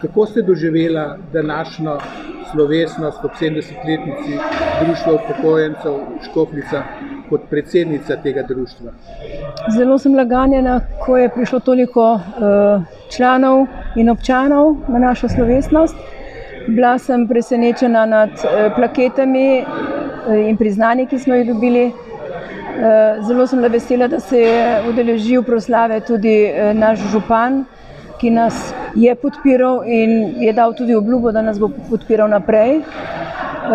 Kako ste doživela današnjo slovesnost ob 70-letnici Društva upokojencev Škofljica kot predsednica tega društva? Zelo sem bila ganjena, ko je prišlo toliko članov in občanov na našo slovesnost. Bila sem presenečena nad plaketami in priznanji, ki smo jih dobili. Zelo sem bila vesela, da se je udeležil proslave tudi naš župan, ki nas je podpiral in je dal tudi obljubo, da nas bo podpiral naprej.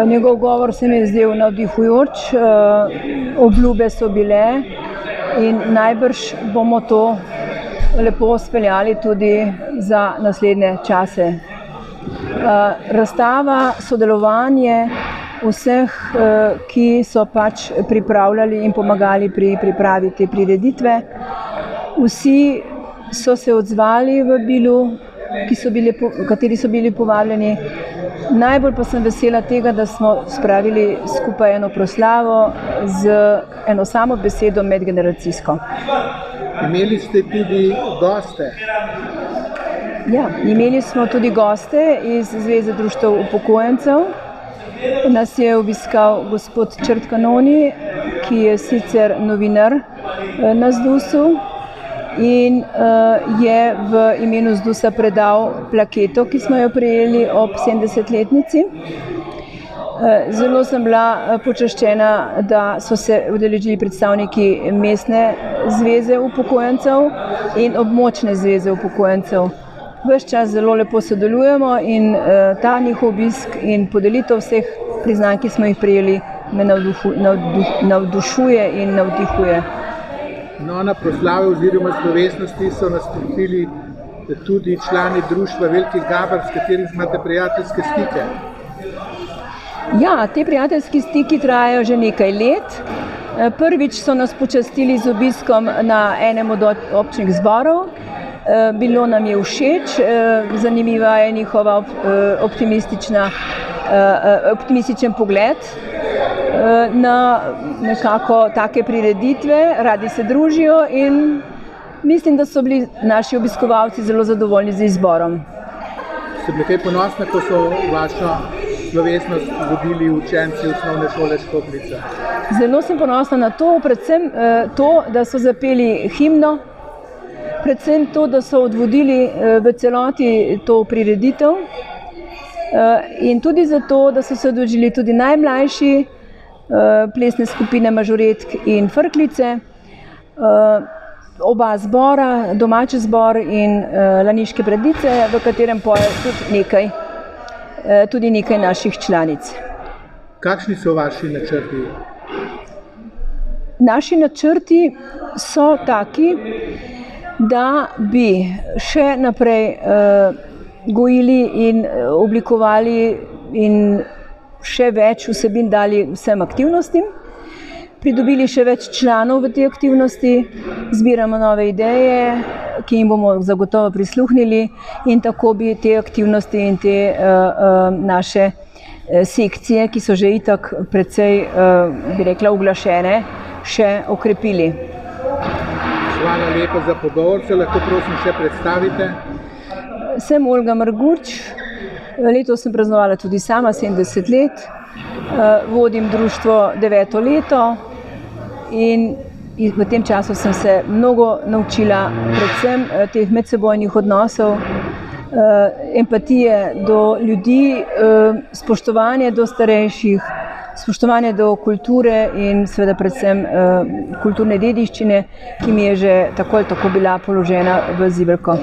Njegov govor se mi je zdel navdihujoč, obljube so bile in najbrž bomo to lepo speljali tudi za naslednje čase. Razstava, sodelovanje vseh, ki so pač pripravljali in pomagali pri pripravi te prireditve. Vsi so se odzvali v vabilu, kateri so bili povabljeni. Najbolj pa sem vesela tega, da smo spravili skupaj eno proslavo z eno samo besedo medgeneracijsko. Imeli ste tudi goste? Ja, imeli smo tudi goste iz Zveze društev upokojencev. Nas je obiskal gospod Črt Kanoni, ki je sicer novinar na ZDUS-u in je v imenu ZDUS-a predal plaketo, ki smo jo prejeli ob 70-letnici. Zelo sem bila počaščena, da so se udeležili predstavniki mestne zveze upokojencev in območne zveze upokojencev. Ves čas zelo lepo sodelujemo in ta njihov obisk in podelitev vseh priznanj, ki smo jih prejeli, me navdušuje in navdihuje. No, na proslave oziroma slovesnosti so nastopili tudi člani društva Veliki Gaber, s katerim imate prijateljske stike. Ja, te prijateljski stiki trajajo že nekaj let. Prvič so nas počastili z obiskom na enem od občnih zborov. Bilo nam je všeč, zanimiva je njihova optimističen pogled na nekako take prireditve, radi se družijo in mislim, da so bili naši obiskovalci zelo zadovoljni z izborom. Ste bili kaj ponosni, ko so vašo slovesnost vodili učenci osnovne šole Škofljica? Zelo sem ponosna na to, predvsem to, da so zapeli himno, predvsem to, da so odvodili v celoti to prireditev in tudi zato, da so se udeležili tudi najmlajši plesne skupine Mažoretk in Frklice, oba zbora, domači zbor in Laniške Bradice, v katerem poje tudi nekaj naših članic. Kakšni so vaši načrti? Naši načrti so taki, da bi še naprej gojili in oblikovali in še več vsebin dali vsem aktivnostim, pridobili še več članov v te aktivnosti, zbiramo nove ideje, ki jim bomo zagotovo prisluhnili in tako bi te aktivnosti in te naše sekcije, ki so že itak precej, bi rekla, uglašene, še okrepili. Hvala lepa za pogovor, se lahko prosim še predstavite? Sem Olga Marguč, letos sem praznovala tudi sama 70 let, vodim društvo 9. leto in v tem času sem se mnogo naučila, predvsem teh medsebojnih odnosov, empatije do ljudi, spoštovanje do starejših, spoštovanje do kulture in seveda predvsem kulturne dediščine, ki mi je že tako ali tako bila položena v zibelko.